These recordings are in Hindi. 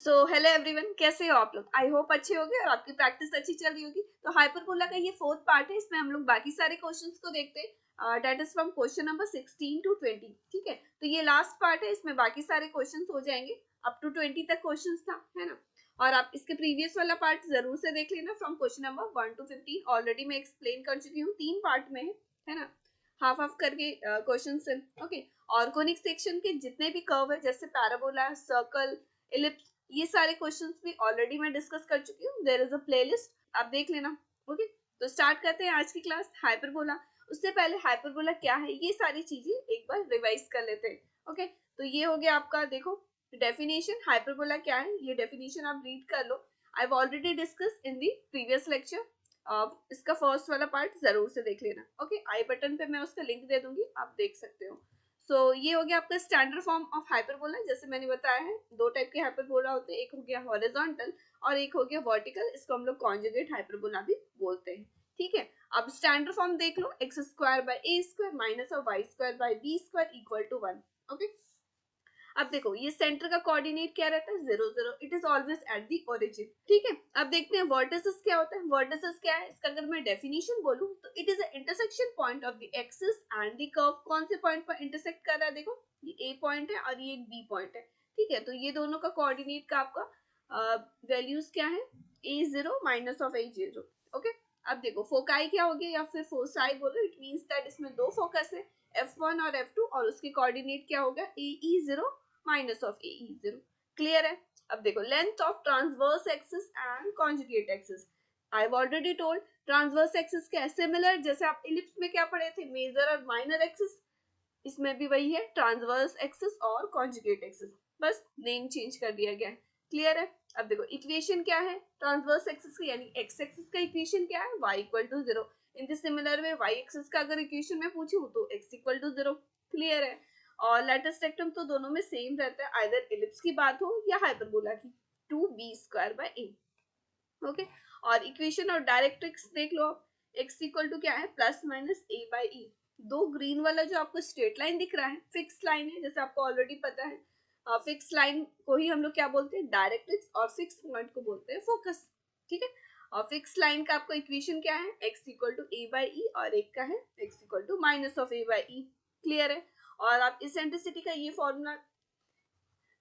सो हेलो एवरीवन, कैसे हो आप लोग। आई होप अच्छे होंगे और आपकी प्रैक्टिस अच्छी चल रही होगी। तो हाइपरबोला का ये फोर्थ पार्ट है, इसमें हम लोग बाकी सारे क्वेश्चंस को देखते हैं। That is from question number 16 to 20। ठीक है, तो ये लास्ट पार्ट है, इसमें बाकी सारे क्वेश्चंस हो जाएंगे। अप टू 20 तक क्वेश्चंस था, है ना। और आप इसके प्रीवियस वाला पार्ट जरूर से देख लेना, from question number 1 to 15। Already मैं एक्सप्लेन कर चुकी हूँ, 3 पार्ट में है ना, हाफ हाफ करके क्वेश्चन है। ओके, और कोनिक सेक्शन के जितने भी कर्व है, जैसे पैराबोला, सर्कल, इलिप्स, ये सारे क्वेश्चंस भी ऑलरेडी मैं डिस्कस कर चुकी हूँ। देयर इज अ प्लेलिस्ट, आप देख लेना। ओके, तो स्टार्ट करते हैं आज की क्लास, हाइपरबोला। उससे पहले हाइपरबोला क्या है, ये सारी चीजें एक बार रिवाइज कर लेते हैं। ओके, तो ये हो गया आपका, देखो डेफिनेशन, हाइपरबोला क्या है, ये डेफिनेशन आप रीड कर लो। I have already discuss in the previous lecture. इसका फर्स्ट वाला पार्ट जरूर से देख लेना। ओके, आई बटन पे मैं उसका लिंक दे दूंगी, आप देख सकते हो। ये हो गया आपका स्टैंडर्ड फॉर्म ऑफ हाइपरबोला। जैसे मैंने बताया है, दो टाइप के हाइपरबोला होते हैं, एक हो गया हॉरिजॉन्टल और एक हो गया वर्टिकल। इसको हम लोग कॉन्जुगेट हाइपरबोला भी बोलते हैं। ठीक है, अब स्टैंडर्ड फॉर्म देख लो, x square by a square minus of y square by b square equal to 1। Okay, अब देखो ये सेंटर का कोऑर्डिनेट क्या रहता है, 0 0। It is always at the origin. ठीक है, अब देखते हैं वर्टिसेस क्या होता है। वर्टिसेस क्या है, इसका अगर मैं डेफिनेशन बोलूं तो it is intersection point of the axis and the curve. कौन से पॉइंट पर इंटरसेक्ट कर रहा है, देखो ये ए पॉइंट है और ये एक बी पॉइंट है। ठीक है, तो ये दोनों का कोऑर्डिनेट का आपका वैल्यूज क्या है, a0 minus of a0। Okay, अब देखो फोकाई क्या हो गया, या फिर फोसाई बोलो, इट मींस दैट इसमें दो फोकस है, f1 और f2, और उसके कोऑर्डिनेट क्या होगा, ae0 minus of ae0। Clear है। अब देखो length of transverse axis and conjugate axis. I have already told, transverse axis क्या है, सिमिलर जैसे आप इलिप्स में क्या पढ़े थे, मेजर और माइनर एक्सिस, इसमें भी वही है, ट्रांसवर्स एक्सिस और कॉन्जुगेट एक्सिस, बस नेम चेंज कर दिया गया है। क्लियर है। अब देखो इक्वेशन क्या है ट्रांसवर्स एक्सिस की, यानी एक्स एक्सिस का इक्वेशन क्या है, y equal to 0। In the similar way y axis का अगर इक्वेशन मैं पूछूं तो x इक्वल टू 0। क्लियर है। और लेटेस्ट रेक्टम तो दोनों में सेम रहता है, आइदर इलिप्स की बात हो या हाइपरबोला की, 2b square by a। Okay, और इक्वेशन और डायरेक्ट्रिक्स देख लो आप, x इक्वल टू क्या है, प्लस माइनस a बाई ई। दो ग्रीन वाला जो आपको स्ट्रेट लाइन दिख रहा है, फिक्स लाइन है, जैसे आपको ऑलरेडी पता है। फिक्स लाइन को ही हम लोग क्या बोलते हैं, डायरेक्ट्रिक्स, और फिक्स पॉइंट को बोलते हैं फोकस। ठीक है, और फिक्स लाइन का आपका इक्वेशन क्या है, x equal to a by e, और एक का है x equal to minus of a by e. Clear है। और आप इसेंट्रिसिटी का ये फॉर्मूला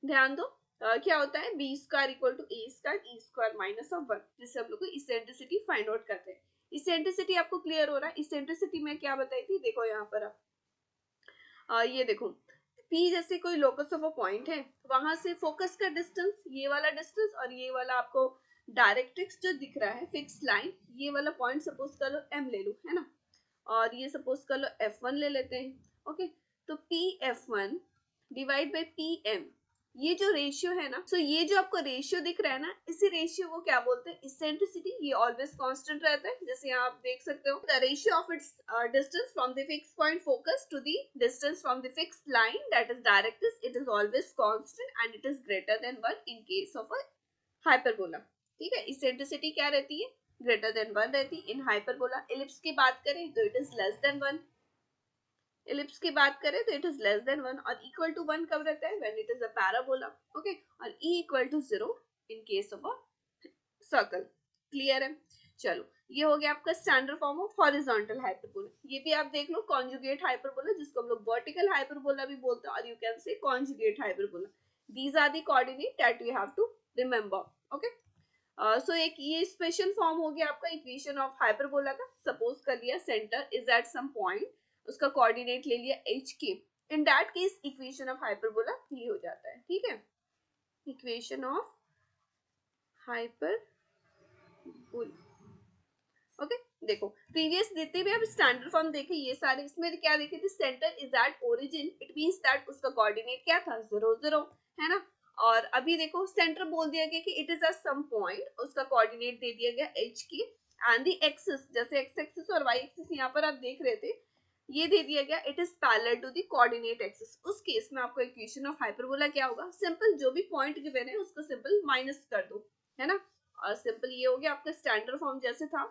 ध्यान दो, क्या होता है, B square equal to A square E square minus of 1, जिससे हम लोग को इसेंट्रिसिटी फाइंड आउट करते हैं। इसेंट्रिसिटी आपको क्लियर हो रहा है, इसेंट्रिसिटी में क्या बताई थी, देखो यहाँ पर आप ये देखो, P जैसे कोई लोकस ऑफ अ पॉइंट है, वहां से फोकस का डिस्टेंस, ये वाला डिस्टेंस, और ये वाला आपको डायरेक्ट्रिक्स जो दिख रहा है, फिक्स लाइन, ये वाला पॉइंट सपोज कर लो M ले लो, है ना, और ये सपोज कर लो F1 ले लेते हैं। ओके, तो PF1 डिवाइड बाई PM, ये जो रेशियो है ना, ये जो आपको रेशियो दिख रहा है ना, इसी रेशियो को क्या बोलते हैं, इसेंट्रिसिटी। ये ऑलवेज कांस्टेंट रहता है, जैसे यहाँ आप देख सकते हो, the ratio of its distance from the fix point focus to the distance from the fix line, that is directrix, it is always constant and it is greater than 1 in case of a hyperbola. ठीक है, इसेंट्रिसिटी क्या रहती है, ग्रेटर देन 1 रहती है इन हाइपरबोला। इलिप्स की बात करें तो it is less than 1। Ellipse की बात करें तो इट इज लेस देन 1, और इक्वल टू 1 कब रहता है, when it is a parabola. Okay, और e equal to 0 in case of a circle. Clear है। चलो, ये हो गया आपका standard form of horizontal hyperbola. ये भी आप देख लो, कॉन्जुगेट हाइपरबोला, जिसको हम लोग वर्टिकल हाइपरबोला भी बोलते हैं, और you can say conjugate hyperbola. These are the coordinate that you have to remember. Okay, so एक ये स्पेशल फॉर्म हो गया आपका इक्वेशन ऑफ हाइपरबोला का। सपोज कर लिया centre is at some point, उसका कोऑर्डिनेट ले लिया h k, in that case equation of hyperbola ये हो जाता है। ठीक है, इक्वेशन ऑफ हाइपरबोला। ओके, देखो प्रीवियस जितने भी आप स्टैंडर्ड फॉर्म देखे, ये सारे इसमें क्या देखे थे, centre is at origin, it means that उसका कोऑर्डिनेट क्या था, 0 0, है ना। और अभी देखो सेंटर बोल दिया गया कि it is at some point, उसका कोऑर्डिनेट दे दिया गया एच की, एंड द एक्सिस, जैसे एक्स एक्सिस और वाई एक्सिस यहाँ पर आप देख रहे थे, ये दे दिया गया it is parallel to the coordinate axis. उस केस में आपको इक्वेशन ऑफ हाइपरबोला क्या होगा, सिंपल जो भी पॉइंट गिवन है उसको सिंपल माइनस कर दो, है ना। और सिंपल ये हो गया आपका स्टैंडर्ड फॉर्म जैसे था,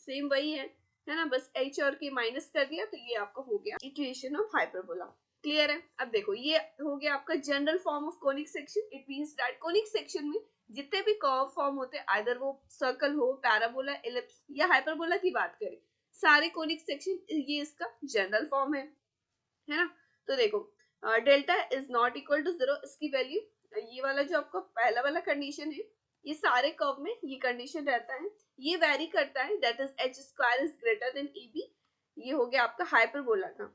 सेम वही है ना, बस h और k माइनस कर दिया, तो ये आपका हो गया इक्वेशन ऑफ हाइपरबोला। क्लियर है। अब देखो ये हो गया आपका general form of conic section, it means that conic section में जितने भी कर्व फॉर्म होते हैं, आइदर वो सर्कल हो, पैराबोला, एलिप्स या हाइपरबोला की बात करें, सारे कोनिक सेक्शन, ये इसका जनरल फॉर्म है ना। तो देखो delta is not equal to 0, इसकी वैल्यू, ये वाला जो आपका पहला वाला कंडीशन है, ये सारे कर्व में ये कंडीशन रहता है, ये वेरी करता है, that is H square is greater than A B. ये हो गया आपका हाइपरबोला का,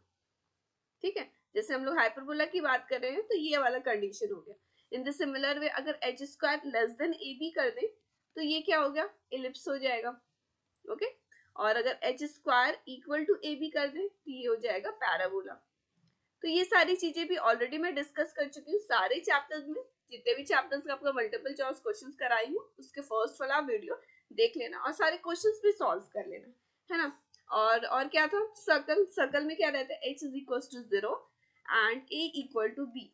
ठीक है। जैसे हम लोग हाइपरबोला की बात कर रहे हैं तो ये वाला कंडीशन हो गया। इन द सिमिलर वे अगर एच स्क्वायर लेस देन ए बी कर दें तो ये क्या हो गया, इलिप्स हो जाएगा, ओके। और अगर H square equal to A B कर दें तो ये हो जाएगा पैराबोला। तो ये सारी चीजें भी ऑलरेडी मैं डिस्कस कर चुकी हूँ सारे चैप्टर्स में, जितने भी चैप्टर्स का आपका मल्टीपल चॉइस क्वेश्चंस कराई हूँ उसके फर्स्ट वाला वीडियो देख लेना और सारे क्वेश्चंस भी सॉल्व कर लेना, है ना। और क्या था, सर्कल, सर्कल में क्या रहता है, h is equal to 0 and a equal to b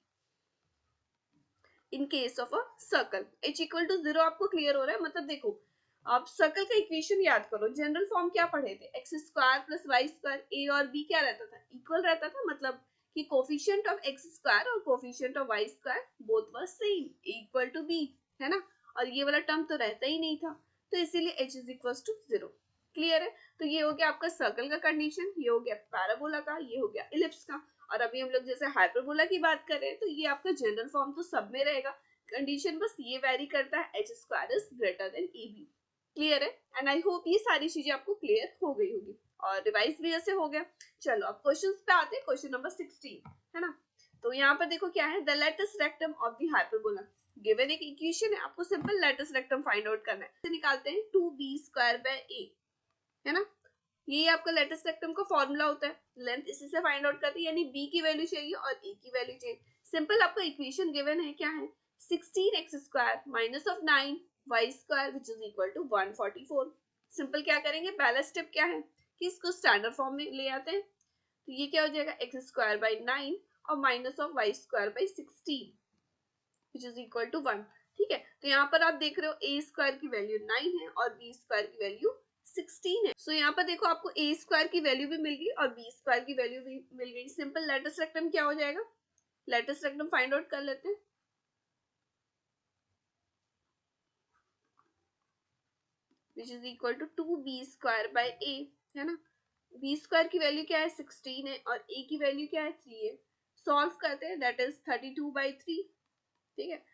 in case of a circle. h equal to 0 आपको क्लियर हो रहा है, मतलब देखो आप सर्कल का इक्वेशन याद करो, जनरल फॉर्म क्या पढ़े थे, x square plus y square, a और बी क्या रहता था, इक्वल रहता था, मतलब कि कोफिशिएंट ऑफ एक्स स्क्वायर और coefficient of y square both were same, equal to be, है ना। और ये वाला टर्म तो रहता ही नहीं था, तो इसीलिए h is equal to 0, clear है। तो ये हो गया आपका सर्कल का कंडीशन, ये हो गया पैराबोला का, ये हो गया इलिप्स का। और अभी हम लोग जैसे हाइपरबोला की बात कर रहे हैं तो ये आपका जनरल फॉर्म तो सब में रहेगा, कंडीशन बस ये वेरी करता है, h square is greater than A b, clear है। एंड आई होप ये सारी चीजें आपको क्लियर हो गई होगी और रिवाइज भी ऐसे हो गया। चलो अब क्वेश्चंस पे आते हैं, क्वेश्चन नंबर 16, है ना। तो यहाँ पर देखो क्या है, the latus rectum of the hyperbola, given एक इक्वेशन है, आपको simple latus rectum find out करना है, निकालते हैं 2b स्क्वायर बाय a, है ना। ये आपका लेटेस्ट रेक्टम का फॉर्मूला होता है, लेंथ इसी से फाइंड आउट करते हैं, यानी b की वैल्यू चाहिए और a की वैल्यू चाहिए। सिंपल आपका इक्वेशन गिवन है, क्या है, 16x square minus of 9y square which is equal to 144। Simple क्या करेंगे, पहला स्टेप क्या है कि इसको स्टैंडर्ड फॉर्म में ले आते हैं, तो ये क्या हो जाएगा, x स्क्वायर बाई 9 और minus of y square by 16 which is equal to 1, ठीक है। तो यहाँ पर आप देख रहे हो a स्क्वायर की वैल्यू 9 है और b स्क्वायर की वैल्यू 16 है। सो यहाँ पर देखो आपको a स्क्वायर की वैल्यू भी मिल गई और b स्क्वायर की वैल्यू भी मिल गई। सिंपल लेटेस्ट रेक्टम क्या हो जाएगा, लेटेस्ट रेक्टम फाइंड आउट कर लेते हैं। Which is equal to 2b square by a, है ना। b स्क्वायर की वैल्यू क्या है, 16 है और a की वैल्यू क्या है, 3 है। सॉल्व करते हैं, दैट इज 32/3, ठीक है।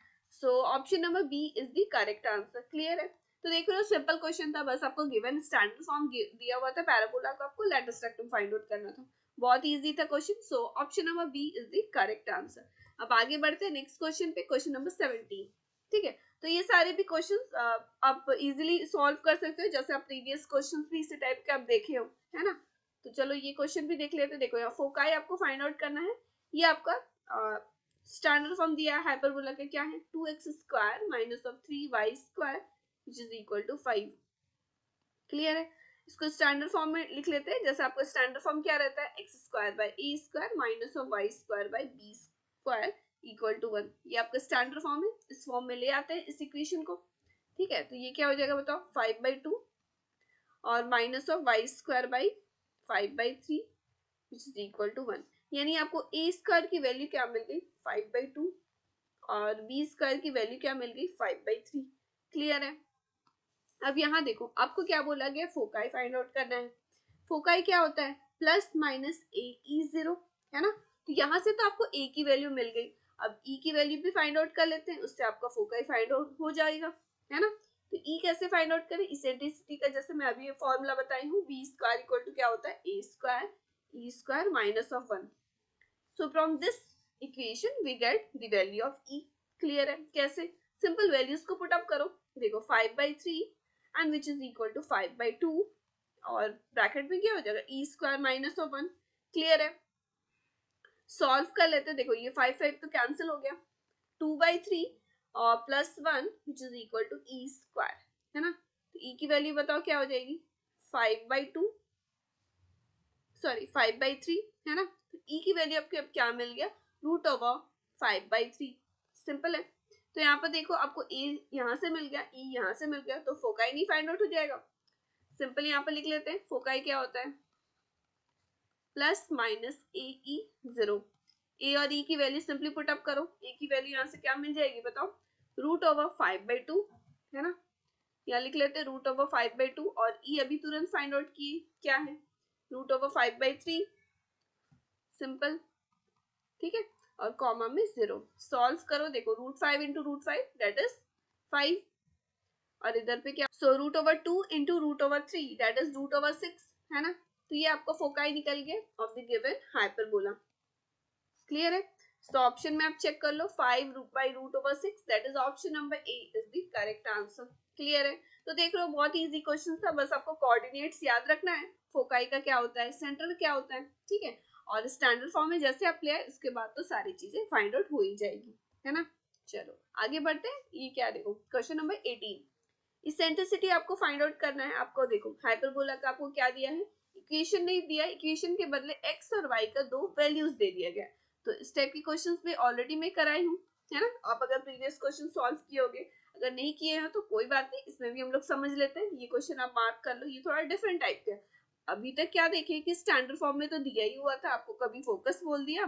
So option number B is the correct answer, clear है। तो देख रहे हो सिंपल क्वेश्चन था, बस आपको गिवन स्टैंडर्ड फॉर्म दिया हुआ था पैराबोला को, आपको लेटेस्ट रेक्टम फाइंड आउट करना था, बहुत इजी था question. So option number B is the correct answer. अब आगे बढ़ते हैं नेक्स्ट क्वेश्चन पे, क्वेश्चन नंबर 17, ठीक है। तो ये सारे भी क्वेश्चन आप इजीली सॉल्व कर सकते हो, जैसे आप प्रीवियस क्वेश्चन भी इसी टाइप के आप देखे हो, है ना। तो चलो ये क्वेश्चन भी देख लेते हैं। देखो यहाँ फोकाई आपको फाइंड आउट करना है, ये आपका स्टैंडर्ड फॉर्म दिया है हाइपरबोला का, क्या है, 2x square minus of 3y square which is equal to 5, clear है। इसको स्टैंडर्ड फॉर्म में लिख लेते हैं, जैसे आपका स्टैंडर्ड फॉर्म क्या रहता है, x square by a square minus of y square by b square equal to 1, ये आपका स्टैंडर्ड फॉर्म है। इस फॉर्म में ले आते हैं इस इक्वेशन को, ठीक है। तो ये क्या हो जाएगा बताओ, 5/2 और minus of y square by 5/3 which is equal to 1, यानी आपको a स्क्वायर की वैल्यू क्या मिल गई, 5/2 और b स्क्वायर की वैल्यू क्या मिल गई, 5/3, क्लियर है। अब यहाँ देखो आपको क्या बोला गया, फोकाई फाइंड आउट करना है। फोकाई क्या होता है, प्लस माइनस ए ई 0, है ना। तो यहाँ से तो आपको ए की वैल्यू मिल गई, अब ई की वैल्यू भी फाइंड आउट कर लेते हैं, उससे आपका फोकाई फाइंड आउट हो जाएगा, है ना। तो ई कैसे फाइंड आउट करें, इसेंट्रिसिटी का जैसे मैं अभी फॉर्मूला बताई हूँ, बी स्क्वायर इक्वल टू क्या होता है, a square E square minus of 1। So from this equation we get the value of E, clear है। कैसे, सिंपल वैल्यूज को पुट अप करो, देखो 5/3 and which is equal to 5/2 और ब्रैकेट में क्या हो जाएगा, e square minus of 1, clear है। सॉल्व कर लेते हैं, देखो ये 5 तो कैंसिल हो गया, 2/3 और plus 1 which is equal to e square, है ना। तो ई की वैल्यू बताओ क्या हो जाएगी, 5/2 सॉरी 5/3, है ना। तो ई की वैल्यू आपको अब क्या मिल गया, रूट ओवर 5/3, सिंपल है। तो यहाँ पर देखो आपको ए यहाँ से मिल गया, ई यहाँ से मिल गया, तो फोकाई नहीं फाइंड आउट हो जाएगा। सिंपल यहाँ पर लिख लेते हैं, फोकाई क्या होता है, प्लस माइनस ए ई 0, ए और ई की वैल्यू सिंपली पुट अप करो, ए की वैल्यू यहाँ से क्या मिल जाएगी बताओ, रूट ओवर 5/2 है ना, यहाँ लिख लेते हैं रूट ओवर 5/2 और ई अभी तुरंत फाइंड आउट किए क्या है, रूट ओवर 5/3 सिंपल, ठीक है, और कॉमा में 0 सॉल्व करो, देखो root 5 into root 5 that is 5 और इधर पे क्या, so root over 2 into root over 3 that is root over 6 है ना, तो ये आपका फोकाई निकल गया of the given hyperbola. Clear है, तो ऑप्शन में आप चेक कर लो 5 by root over 6 that is option number A is the correct answer. Clear है, तो देख लो बहुत इजी क्वेश्चन था, बस आपको कोऑर्डिनेट्स याद रखना है, फोकाई का क्या होता है, सेंटर क्या होता है, ठीक है, और स्टैंडर्ड फॉर्म में जैसे आप ले आए उसके बाद तो सारी चीजें फाइंड आउट हो ही जाएगी, है ना। चलो आगे बढ़ते हैं, ये क्या देखो क्वेश्चन नंबर 18, इसेंट्रिसिटी आपको फाइंड आउट करना है। आपको देखो हाइपरबोला का आपको क्या दिया है, इक्वेशन नहीं दिया, इक्वेशन के बदले एक्स और वाई का दो वैल्यूज दे दिया गया, तो इस टाइप की क्वेश्चंस में ऑलरेडी मैं कराई हूँ, है ना, आप अगर प्रीवियस क्वेश्चन सॉल्व किए होगे, अगर नहीं किए हैं तो कोई बात नहीं, इसमें भी हम लोग समझ लेते हैं, ये क्वेश्चन आप मार्क कर लो, ये थोड़ा डिफरेंट टाइप का। अभी तक क्या देखे कि स्टैंडर्ड फॉर्म में तो दिया ही हुआ था आपको, कभी फोकस बोल दिया,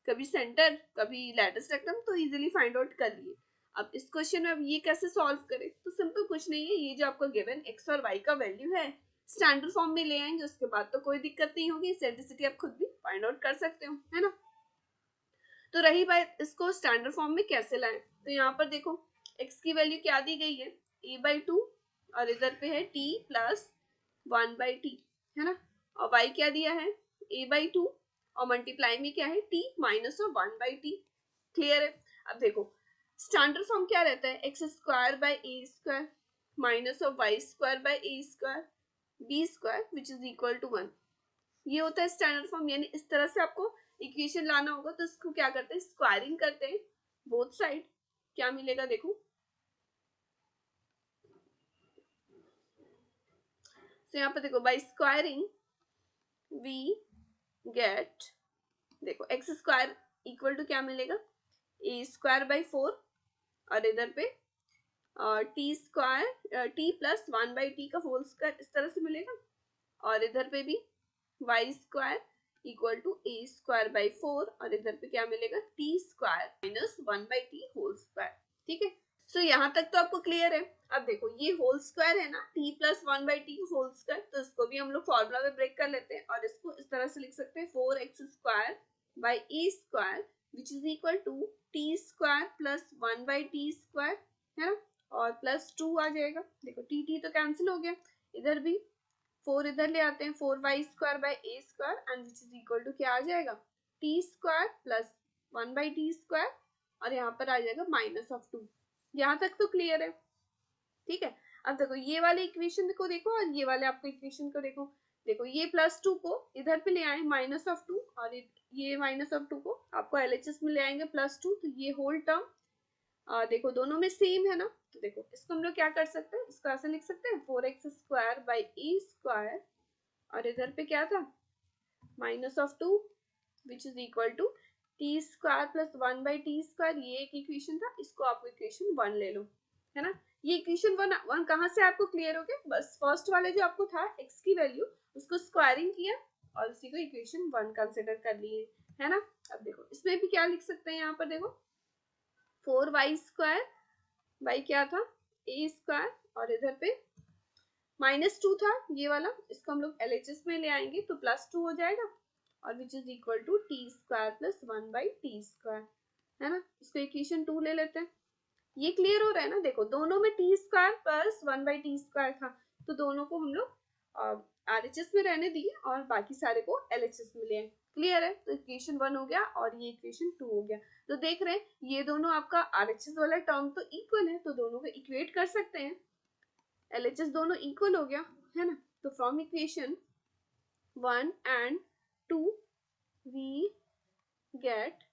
कभी सेंटर, कभी लैटिस रेक्टम, तो इजीली फाइंड आउट कर लिए। अब इस क्वेश्चन में अब ये कैसे सॉल्व करें, तो सिंपल कुछ नहीं है, ये जो आपको गिवन एक्स और वाई का वैल्यू है स्टैंडर्ड फॉर्म में ले आएंगे, उसके बाद तो कोई दिक्कत नहीं होगी, इसेंट्रिसिटी आप खुद भी फाइंड आउट कर सकते हो, है ना। तो रही बात इसको स्टैंडर्ड फॉर्म में कैसे लाएं, तो यहाँ पर देखो x की वैल्यू क्या दी गई है a/2 और इधर पे है t प्लस 1/t है ना, और y क्या दिया है a/2 और मल्टीप्लाई में क्या है t minus of 1/t। Clear है, अब देखो स्टैंडर्ड फॉर्म क्या रहता है, x square by a square minus of y square by a square b square which is equal to 1, ये होता है स्टैंडर्ड फॉर्म, यानी इस तरह से आपको इक्वेशन लाना होगा, तो इसको क्या करते हैं स्क्वायरिंग करते हैं बोथ साइड, क्या मिलेगा देखो, तो यहाँ पर देखो बाय स्क्वायरिंग वी गेट, देखो एक्स स्क्वायर इक्वल टू क्या मिलेगा ए स्क्वायर बाई 4 और इधर पे T square T plus 1/t का होल स्क्वायर इस तरह से मिलेगा, और इधर पे भी y square equal to A square by 4 और इधर पे क्या मिलेगा t square minus 1/t whole square, ठीक है। सो यहाँ तक तो आपको क्लियर है। अब देखो ये होल स्क्वायर है ना t plus 1/t whole square, तो इसको भी हम लोग फॉर्मूला में ब्रेक कर लेते हैं और इसको इस तरह से लिख सकते हैं 4x square by a square which is equal to t square plus 1/t square, है ना, और प्लस 2 आ जाएगा, देखो टी टी तो कैंसिल हो गया, इधर भी 4 इधर ले आते हैं 4y square by a square and which is equal to क्या आ जाएगा T square plus 1/t square और यहाँ पर आ जाएगा माइनस ऑफ 2, यहाँ तक तो क्लियर है, ठीक है। अब देखो ये वाले इक्वेशन को देखो और ये वाले आपको इक्वेशन को देखो, देखो ये +2 को इधर पे ले आए माइनस ऑफ 2 और ये माइनस ऑफ 2 को आपको एलएचएस में ले आएंगे +2, तो ये होल टर्म देखो दोनों में सेम है ना, तो देखो इसको हम लोग क्या कर सकते हैं, इसको ऐसे लिख सकते हैं 4x square by a square और इधर पे क्या था minus of 2 which is equal to t square plus 1/t square, ये एक इक्वेशन था, इसको आप इक्वेशन 1 ले लो, है ना। ये इक्वेशन 1 कहाँ से आपको क्लियर हो गया, बस फर्स्ट वाले जो आपको था x की वैल्यू उसको स्क्वायरिंग किया और उसी को इक्वेशन 1 कंसिडर कर लिए, है ना। अब देखो इसमें भी क्या लिख सकते हैं, यहाँ पर देखो 4y स्क्वायर बाई क्या था ए स्क्वायर और इधर पे -2 था ये वाला, इसको हम लोग एलएचएस में ले आएंगे तो +2 हो जाएगा और which is equal to t square plus 1/t square, है ना, इसको इक्वेशन 2 ले लेते हैं। ये क्लियर हो रहा है ना, देखो दोनों में T square plus 1/t square था, तो दोनों को हम लोग आरएचएस में रहने दिए और बाकी सारे को एलएचएस में लिए, क्लियर है, तो इक्वेशन 1 हो गया और ये इक्वेशन 2 हो गया। तो देख रहे हैं ये दोनों आपका आरएचएस वाला टर्म तो इक्वल है, तो दोनों को इक्वेट कर सकते हैं, एलएचएस दोनों इक्वल हो गया, है ना। तो from equation 1 and 2 we get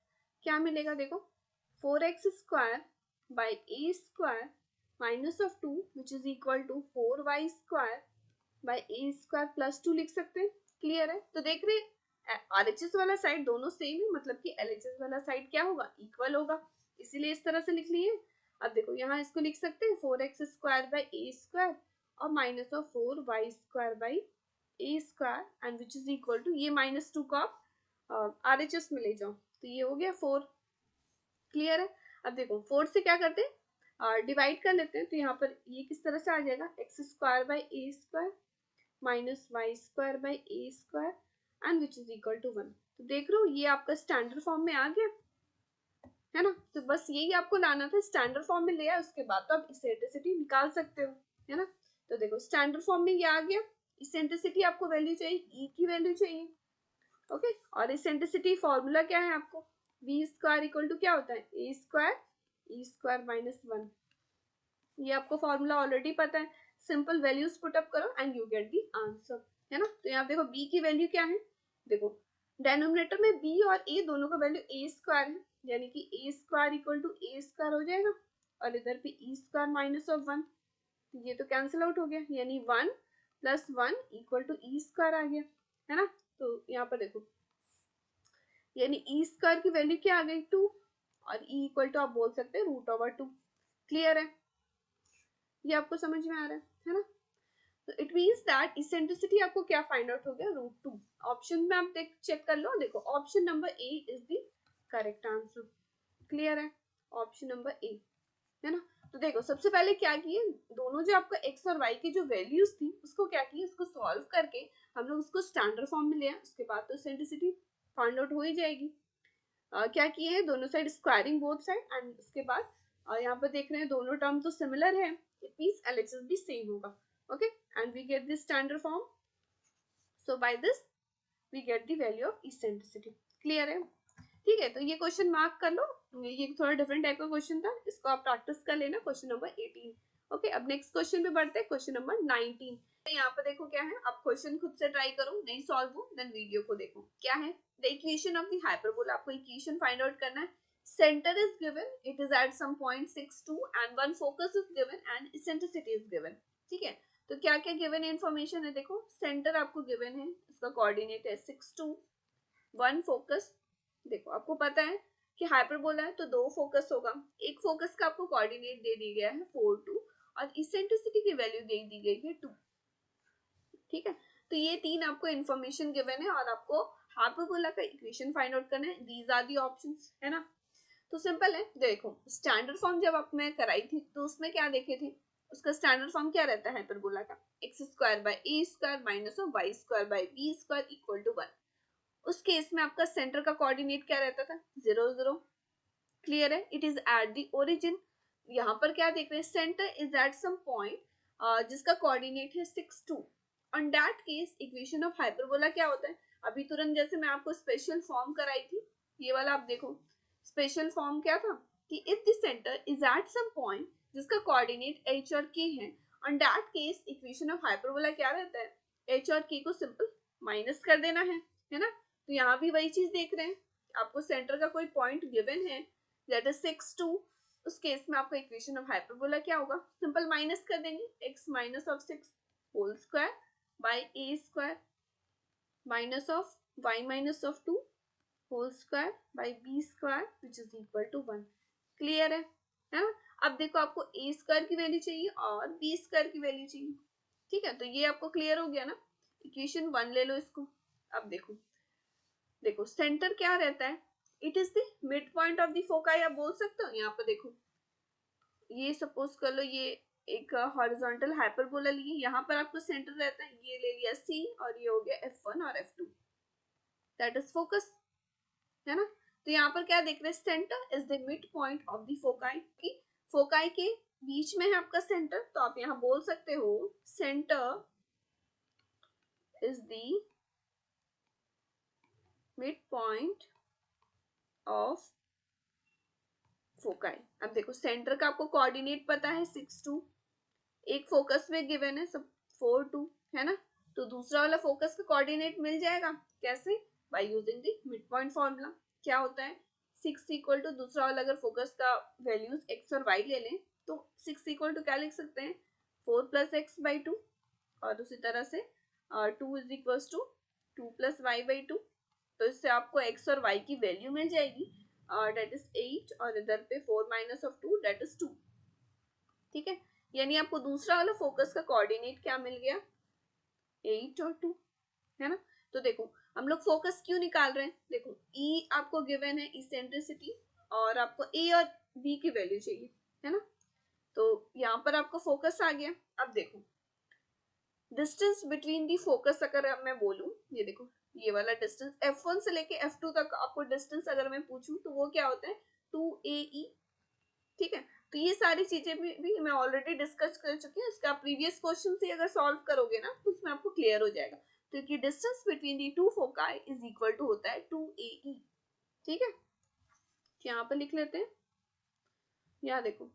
क्या मिलेगा देखो 4x square by a square minus of 2 which is equal to 4y square by a square plus 2 लिख सकते हैं, क्लियर है। तो देख रहे आरएचएस वाला साइड दोनों सेम है, मतलब कि एलएचएस वाला साइड क्या होगा इक्वल होगा, इसीलिए इस तरह से लिख लिए। अब देखो यहाँ इसको लिख सकते हैं 4x square by a square और minus of 4y square by a square and which is equal to ये -2 को आप आरएचएस में ले जाओ, तो ये हो गया 4, क्लियर है। अब देखो 4 से क्या करते हैं डिवाइड कर लेते हैं, तो यहाँ पर ये किस तरह से आ जाएगा, x square by a square minus y square by a square and which is equal to 1। तो देख रहे हो ये आपका स्टैंडर्ड फॉर्म में आ गया, है ना। तो बस यही आपको लाना था, स्टैंडर्ड फॉर्म में ले आया, उसके बाद तो आप इसेंट्रिसिटी निकाल सकते हो, है ना। तो देखो स्टैंडर्ड फॉर्म में ये आ गया, इसेंट्रिसिटी आपको वैल्यू चाहिए, ई की वैल्यू चाहिए, ओके। और इसेंट्रिसिटी फॉर्मूला क्या है आपको, वी स्क्वायर इक्वल टू क्या होता है, a square E square minus 1। ये आपको फॉर्मूला ऑलरेडी पता है, सिंपल वैल्यूज पुट अप करो and you get the answer, है ना। तो यहाँ देखो b की वैल्यू क्या है, देखो डेनोमिनेटर में b और a दोनों का वैल्यू ए स्क्वायर है, यानी कि a square equal to A square हो जाएगा, और इधर पे ई स्क्वायर माइनस ऑफ 1, तो ये तो कैंसिल आउट हो गया, यानी 1 plus 1 equal to e square आ गया, है ना। तो यहाँ पर देखो यानी ई स्क्वायर की वैल्यू क्या आ गई 2, और ई इक्वल टू आप बोल सकते हैं रूट ओवर 2। क्लियर है, ये आपको समझ में आ रहा है ना। तो इट मींस दैट इसेंट्रिसिटी आपको क्या फाइंड आउट हो गया, √2। ऑप्शन में आप चेक कर लो, देखो option number A is the correct answer. Clear है, ऑप्शन नंबर ए, है ना। तो देखो सबसे पहले क्या किए, दोनों जो आपका एक्स और वाई की जो वैल्यूज थी उसको क्या किए, उसको सॉल्व करके हम लोग उसको स्टैंडर्ड फॉर्म में ले आए, उसके बाद तो इसेंट्रिसिटी फाइंड आउट हो ही जाएगी। क्या किए हैं, दोनों side squaring both side, and उसके बाद यहाँ पर देख रहे हैं दोनों टर्म तो सिमिलर है, इट मींस एलएचएस भी सेम होगा, okay. And we get this standard form, so by this we get the value of eccentricity. Clear है, ठीक है। तो ये क्वेश्चन मार्क कर लो, ये थोड़ा डिफरेंट टाइप का क्वेश्चन था, इसको आप प्रैक्टिस कर लेना, क्वेश्चन नंबर 18। ओके, अब नेक्स्ट क्वेश्चन पे बढ़ते हैं, क्वेश्चन नंबर 19। तो यहाँ पर देखो क्या है, आप क्वेश्चन खुद से ट्राई करो, नहीं सॉल्व हो देन वीडियो को देखो। क्या है, the equation of the hyperbola, आपको इक्वेशन फाइंड आउट करना है। Centre is given, it is at some point 6 2 and one focus is given and eccentricity is given. ठीक है, तो क्या क्या गिवन इन्फॉर्मेशन है, देखो सेंटर आपको गिवन है, इसका कोऑर्डिनेट है 6 2, वन फोकस, देखो आपको पता है कि हाइपरबोला है तो दो फोकस होगा, एक फोकस का आपको कोऑर्डिनेट दे दी गया है 4 2 और इसेंट्रिसिटी की वैल्यू दे दी गई है 2। ठीक है, तो ये तीन आपको इन्फॉर्मेशन गिवन है और आपको हाइपरबोला का इक्वेशन फाइंड आउट करना है, दीज आर दी ऑप्शंस, है ना। तो सिंपल है, देखो स्टैंडर्ड फॉर्म जब आप मैं कराई थी तो उसमें क्या देखे थे, उसका स्टैंडर्ड फॉर्म क्या रहता है हाइपरबोला का, x square by a square minus of y square by b square equal to 1। उस केस में आपका सेंटर का कोऑर्डिनेट क्या रहता था, 0 0। क्लियर है, it is at the origin. यहाँ पर क्या देख रहे हैं, centre is at some point जिसका कोऑर्डिनेट है 6 2। On that case equation of hyperbola क्या होता है, अभी तुरंत जैसे मैं आपको स्पेशल फॉर्म कराई थी, ये वाला आप देखो, स्पेशल फॉर्म क्या था कि if the centre is at some point जिसका कोऑर्डिनेट h और k है, on that case equation of hyperbola क्या रहता है, h और k को सिंपल माइनस कर देना है ना। तो यहाँ भी वही चीज देख रहे हैं, आपको सेंटर का कोई पॉइंट गिवन है दैट इज 6 2, उस केस में आपका इक्वेशन ऑफ हाइपरबोला क्या होगा, सिंपल माइनस कर देंगे, x minus of 6 whole square by a square minus of y minus of 2 whole square by b square which is equal to 1। Clear है ना। अब देखो आपको a स्क्वायर की वैल्यू चाहिए और b स्क्वायर की वैल्यू चाहिए, ठीक है। तो ये आपको क्लियर हो गया ना, इक्वेशन 1 ले लो इसको। अब देखो, देखो सेंटर क्या रहता है, it is the mid point of the foci, आप बोल सकते हो। यहाँ पर देखो, ये सपोज कर लो ये एक हॉरिजॉन्टल हाइपरबोला लिए, यहाँ पर आपको सेंटर रहता है, ये ले लिया C और ये हो गया F1 और F2, दैट इज फोकस, है ना। तो यहाँ पर क्या देख रहे हैं, centre is the mid point of the foci, की फोकाई के बीच में है आपका सेंटर, तो आप यहाँ बोल सकते हो centre is the mid point of foci. अब देखो सेंटर का आपको कोऑर्डिनेट पता है 6 2, एक फोकस में गिवन है सब 4 2, है ना। तो दूसरा वाला फोकस का कोऑर्डिनेट मिल जाएगा, कैसे, by using the mid point formula. क्या होता है, 6 इक्वल टू दूसरा वाला अगर फोकस का वैल्यूज x और y ले लें तो 6 इक्वल टू क्या लिख सकते हैं, 4 प्लस एक्स बाई 2, और उसी तरह से 2 is equal to 2 plus y by 2। तो इससे आपको x और y की वैल्यू मिल जाएगी, डेट इज 8, और इधर पे 4 माइनस ऑफ 2 डेट इज 2। ठीक है, यानी आपको दूसरा वाला फोकस का कोऑर्डिनेट क्या मिल गया, 8 और 2, है ना। तो देखो हम लोग फोकस क्यों निकाल रहे हैं, देखो E आपको गिवन है इसेंट्रिसिटी, और आपको A और B की वैल्यू चाहिए, है ना। तो यहाँ पर आपका फोकस आ गया। अब देखो डिस्टेंस बिटवीन दी फोकस, अगर मैं बोलूं, ये देखो ये वाला डिस्टेंस F1 से लेके F2 तक आपको डिस्टेंस अगर मैं पूछूं तो वो क्या होता है 2AE। ठीक है, तो ये सारी चीजें भी मैं ऑलरेडी डिस्कस कर चुकी हूँ। इसका प्रीवियस क्वेश्चन से अगर सॉल्व करोगे ना तो उसमें आपको क्लियर हो जाएगा। तो कि distance between the two foci is equal to होता है 2AE। ठीक है, यहाँ पर लिख लेते हैं। यहाँ देखो,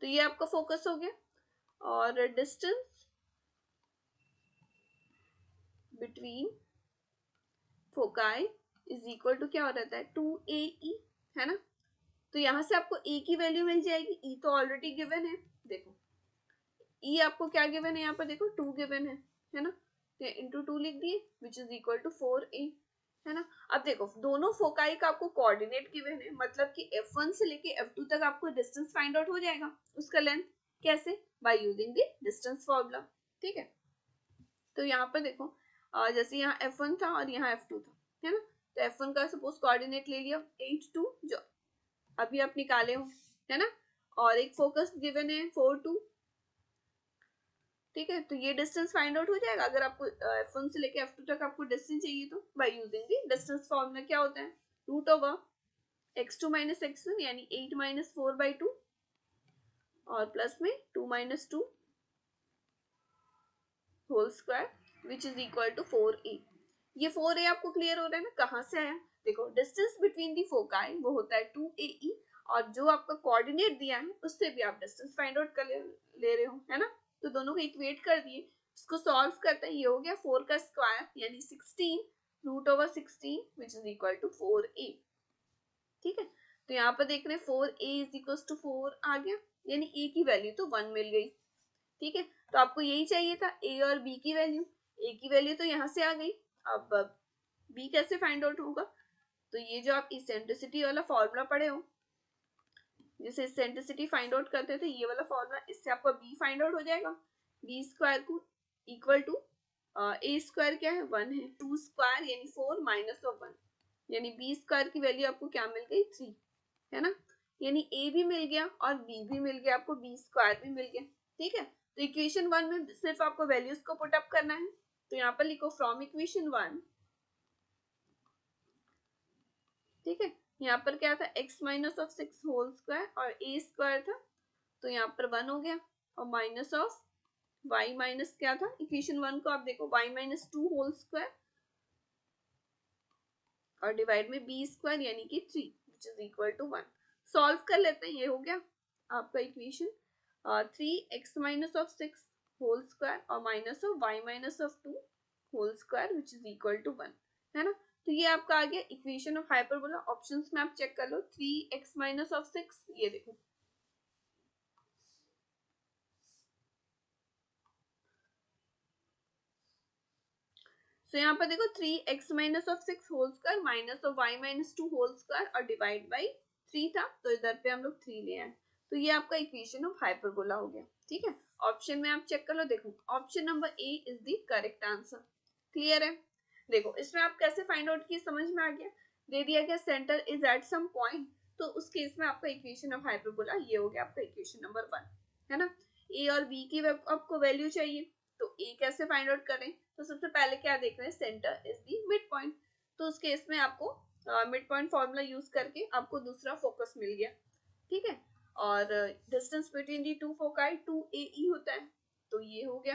तो ये आपका फोकस हो गया, और distance between foci is equal to क्या हो रहता है 2AE, है ना। तो यहाँ से आपको ए की वैल्यू मिल जाएगी, ई तो ऑलरेडी गिवन है। देखो ई आपको क्या गिवन है, यहाँ पर देखो 2 गिवन है ना, तो इंटू 2 लिख दिए विच इज इक्वल टू 4A, है ना। अब देखो दोनों फोकाई का आपको कोऑर्डिनेट गिवन है, मतलब कि F1 से लेके F2 तक आपको डिस्टेंस फाइंड आउट हो जाएगा, उसका लेंथ कैसे, by using the distance formula. ठीक है, तो यहाँ पर देखो जैसे यहाँ F1 था और यहाँ F2 था, है ना। तो F1 का सपोज कोऑर्डिनेट ले लिया 8 2 जो अभी आप निकाले हो, है ना, और एक फोकस गिवन है 4 2। ठीक है, तो ये डिस्टेंस फाइंड आउट हो जाएगा अगर आपको F1 से लेके F2 तक आपको डिस्टेंस चाहिए तो by using the distance formula. क्या होता है root over x2 minus x1 यानी 8 माइनस 4/2 और प्लस में 2 minus 2 whole square which is equal to 4A। ये 4A आपको क्लियर हो रहा है ना, कहाँ से आया, देखो डिस्टेंस बिटवीन दी फोकाई वो होता है 2AE, और जो आपका कोऑर्डिनेट दिया है उससे भी आप डिस्टेंस फाइंड आउट कर ले रहे हो, है ना। तो दोनों को इक्वेट कर दिए, इसको सॉल्व करते हैं, ये हो गया 4 का स्क्वायर यानी 16 root over 16 which is equal to 4A। ठीक है, तो यहाँ पर देख रहे हैं 4A इज इक्वल टू 4 आ गया, यानी A की वैल्यू तो 1 मिल गई। ठीक है, तो आपको यही चाहिए था A और B की वैल्यू। A की वैल्यू तो यहाँ से आ गई, अब B कैसे फाइंड आउट होगा, तो ये जो आप इसेंट्रिसिटी वाला फॉर्मूला पढ़े हो, जैसे इसेंट्रिसिटी फाइंड आउट करते थे, ये वाला फॉर्मूला, इससे आपका B फाइंड आउट हो जाएगा। B स्क्वायर को इक्वल टू A स्क्वायर क्या है 1 है, 2 स्क्वायर यानी 4 माइनस ऑफ 1 यानी B स्क्वायर की वैल्यू आपको क्या मिल गई 3, है ना। यानी A भी मिल गया और B भी मिल गया, आपको B स्क्वायर भी मिल गया। ठीक है, तो इक्वेशन 1 में सिर्फ आपको वैल्यूज को पुट अप करना है, तो यहाँ पर लिखो फ्रॉम इक्वेशन 1। ठीक है, यहाँ पर क्या था x minus of 6 whole square और A स्क्वायर था, तो यहाँ पर 1 हो गया, और माइनस ऑफ y माइनस क्या था, इक्वेशन 1 को आप देखो y माइनस 2 होल स्क्वायर और डिवाइड में B स्क्वायर यानी कि 3 which is equal to 1। Solve कर लेते हैं, ये हो गया आपका equation 3x minus of 6 whole square और minus of y minus of 2 whole square which is equal to 1, है ना। तो ये आपका आ गया इक्वेशन ऑफ हाइपरबोला। ऑप्शंस में आप चेक कर लो, 3x माइनस ऑफ 6, ये देखो तो यहाँ पर देखो 3x minus of 6 whole square minus of y minus 2 whole square और डिवाइड बाई 3 था, तो इधर पे हम लोग 3 ले आए, तो ये आपका इक्वेशन ऑफ हाइपरबोला हो गया। ठीक है, ऑप्शन में आप चेक कर लो, देखो option number A is the correct answer. Clear है, देखो इसमें आप कैसे फाइंड आउट किए समझ में आ गया, दे दिया गया centre is at some point, तो उस केस में आपका इक्वेशन ऑफ हाइपरबोला ये हो गया आपका इक्वेशन नंबर 1, है ना। ए और बी की आपको वैल्यू चाहिए, तो ए कैसे फाइंड आउट करें, तो सबसे पहले क्या देख रहे हैं, centre is the mid point, तो उस केस में आपको मिड पॉइंट फॉर्मूला यूज करके आपको दूसरा फोकस मिल गया। ठीक है, और distance between the two foci 2AE होता है, तो ये हो गया,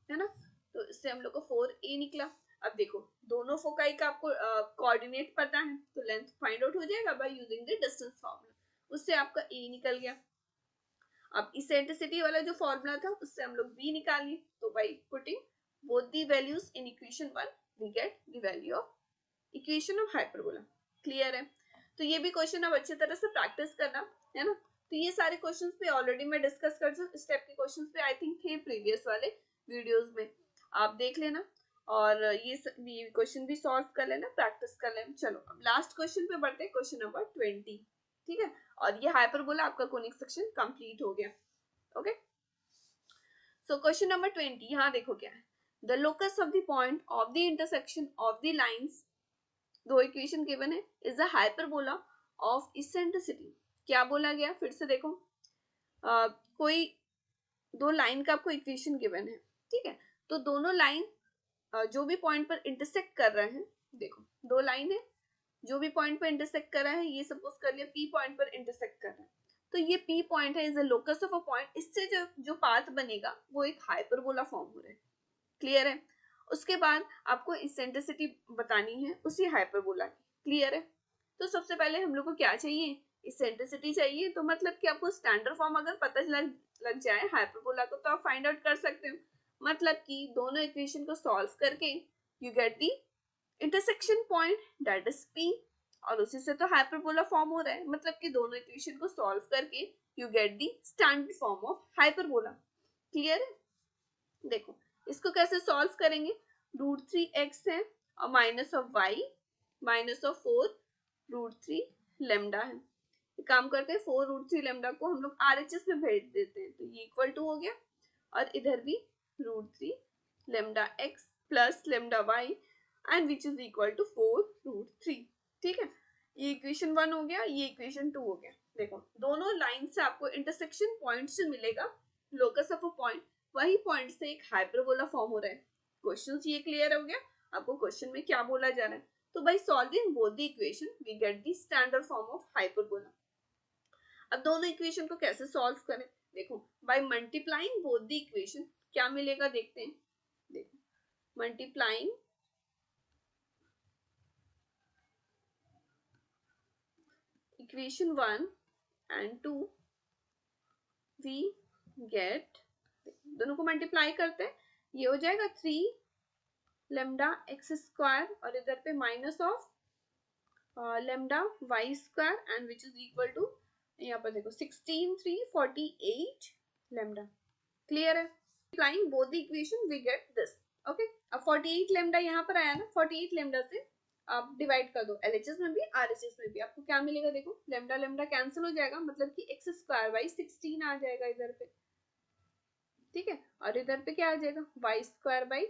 है ना। तो इससे हम लोग को 4A निकला। अब देखो दोनों फोकाई का आपको कोऑर्डिनेट पता है, तो लेंथ फाइंड आउट हो जाएगा by using the distance formula, उससे आपका A निकल गया। अब इसेंट्रिसिटी वाला जो फॉर्मूला था उससे हम लोग B निकालिए, तो by putting both the values in equation 1 we get the value of equation of hyperbola। Clear है, तो ये भी क्वेश्चन अब अच्छी तरह से प्रैक्टिस करना, है ना। तो ये सारे क्वेश्चंस पे ऑलरेडी मैं डिस्कस कर चुकी, स्टेप के क्वेश्चंस पे आई थिंक थे प्रीवियस वाले वीडियोस में, आप देख लेना और ये क्वेश्चन भी सॉल्व कर लेना, प्रैक्टिस कर लेना। चलो अब लास्ट क्वेश्चन पे बढ़ते हैं, क्वेश्चन नंबर 20। ठीक है, और ये हाइपरबोला आपका कोनिक सेक्शन कंप्लीट हो गया। ओके, सो क्वेश्चन नंबर 20 यहाँ देखो क्या है, the locus of the point of the intersection of the lines, दो इक्वेशन गिवन है, is a hyperbola of eccentricity। क्या बोला गया फिर से देखो, कोई दो लाइन का आपको इक्वेशन गिवन है, ठीक है, तो दोनों लाइन जो भी पॉइंट पर इंटरसेक्ट कर रहे हैं, देखो दो लाइन है, जो भी पॉइंट पर इंटरसेक्ट कर रहा है, ये सपोज कर लिया पी पॉइंट पर इंटरसेक्ट कर रहा है, तो ये पी पॉइंट है is a locus of a point, इससे जो जो पाथ बनेगा वो एक हाइपरबोला फॉर्म हो रहा है, क्लियर है। उसके बाद आपको इसेंट्रिसिटी बतानी है उसी हाइपरबोला की, क्लियर है। तो सबसे पहले हम लोग को क्या चाहिए, इसेंट्रिसिटी चाहिए, तो मतलब कि आपको स्टैंडर्ड फॉर्म अगर पता लग जाए हाइपरबोला को तो आप फाइंड आउट कर सकते हो, मतलब कि दोनों इक्वेशन को सॉल्व करके you get the intersection point that is P, और उसी से तो हाइपरबोला फॉर्म हो रहा है, मतलब कि दोनों इक्वेशन को सॉल्व करके you get the standard form of hyperbola, clear है। देखो इसको कैसे सॉल्व करेंगे, √3x है और minus of y minus of 4√3 lambda है, काम करते हैं 4√3 लेमडा को हम लोग आरएचएस में भेज देते हैं, तो ये इक्वल टू हो गया, और इधर भी √3 lambda x plus lambda y and which is equal to 4√3, ठीक है। ये इक्वेशन 1 हो गया, ये इक्वेशन 2 हो गया। देखो दोनों लाइन से आपको इंटरसेक्शन पॉइंट से मिलेगा लोकस ऑफ अ पॉइंट, वही पॉइंट से एक हाइपरबोला फॉर्म हो रहा है। क्वेश्चन ये क्लियर हो गया, आपको क्वेश्चन में क्या बोला जा रहा है, तो by solving both the equation we get the standard form of hyperbola. अब दोनों इक्वेशन को कैसे सॉल्व करें, देखो by multiplying both the equation क्या मिलेगा देखते हैं, देखो multiplying equation 1 and 2 we get, दोनों को मल्टीप्लाई करते हैं, ये हो जाएगा 3 लेमडा एक्स स्क्वायर और इधर पे minus of lambda y square and which is equal to, यहाँ पर देखो 16,348 लेमडा, क्लियर है। Applying both the equation we get this, okay. अब 48 लेमडा यहाँ पर आया ना, 48 लेमडा से आप डिवाइड कर दो एलएचएस में भी आरएचएस में भी, आपको क्या मिलेगा, देखो लेमडा लेमडा कैंसिल हो जाएगा, मतलब कि एक्स स्क्वायर बाई 16 आ जाएगा इधर पे, ठीक है, और इधर पे क्या आ जाएगा y square by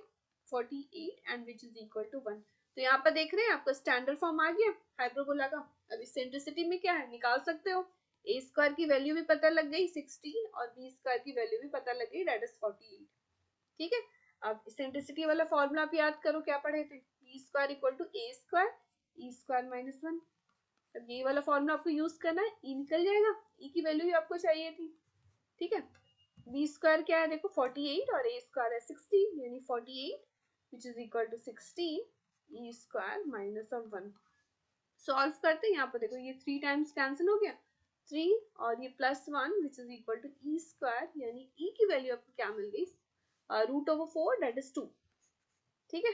48 and which is equal to 1। तो यहाँ पर देख रहे हैं आपका स्टैंडर्ड फॉर्म आ गया हाइपरबोला का। अब इसेंट्रिसिटी में क्या है निकाल सकते हो, ए स्क्वायर की वैल्यू भी पता लग गई 16 और बी स्क्वायर की वैल्यू भी पता लग गई दैट इज 48, ठीक है। अब इसेंट्रिसिटी वाला फॉर्मूला आप याद करो, क्या पढ़े थे, b square equal to A square E square minus 1। अब ये वाला फॉर्मूला आपको यूज करना है, ई निकल जाएगा, ई की वैल्यू भी आपको चाहिए थी, ठीक है। बी स्क्वायर क्या है देखो 48 और ए स्क्वायर है 16, यानी 48 which is equal to 16 e square minus of 1। Solve करते हैं, यहाँ पर देखो ये 3 टाइम्स कैंसिल हो गया, 3 और ये +1 which is equal to e square, यानी ई की वैल्यू आपको क्या मिल गई, √4 दैट इज 2, ठीक है।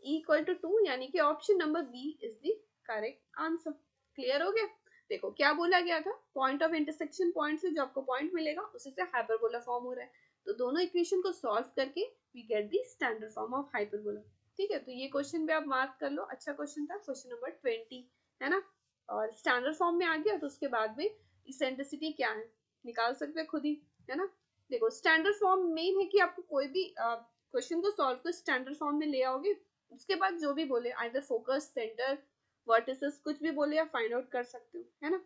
ई इक्वल टू 2 यानी कि option number B is the correct answer, clear हो गया। देखो क्या बोला गया था, पॉइंट ऑफ इंटरसेक्शन पॉइंट से जो आपको पॉइंट मिलेगा उसी से हाइपरबोला फॉर्म हो रहा है, तो दोनों इक्वेशन को सॉल्व करके we get the standard form of hyperbola, ठीक है। तो ये क्वेश्चन भी आप मार्क कर लो, अच्छा क्वेश्चन था, क्वेश्चन नंबर 20 है ना, और स्टैंडर्ड फॉर्म में आ गया तो उसके बाद में इसेंट्रिसिटी क्या है निकाल सकते हैं खुद ही, है ना। देखो स्टैंडर्ड फॉर्म मेन है कि आपको कोई भी क्वेश्चन को सॉल्व कर स्टैंडर्ड फॉर्म में ले आओगे, उसके बाद जो भी बोले आइदर फोकस सेंटर वर्टिसेस कुछ भी बोले आप फाइंड आउट कर सकते हो, है ना।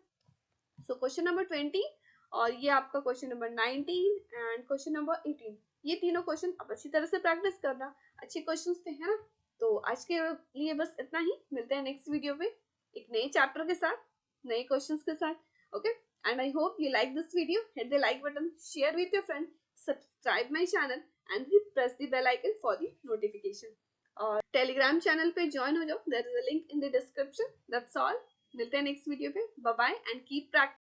सो क्वेश्चन नंबर 20 और ये आपका question number 19 and question number 18, ये तीनों क्वेश्चन आप अच्छी तरह से प्रैक्टिस करना, अच्छे क्वेश्चंस थे, है ना। तो आज के लिए बस इतना ही, मिलते हैं नेक्स्ट वीडियो पे एक नए चैप्टर के साथ, नए क्वेश्चंस के साथ, okay. And I hope you like this video, hit the like button, share with your friend, subscribe my channel and press the bell icon for the notification, और टेलीग्राम चैनल पे ज्वाइन हो जाओ, there is a link in the description, that's all. मिलते हैं नेक्स्ट वीडियो पे, bye bye and keep practice.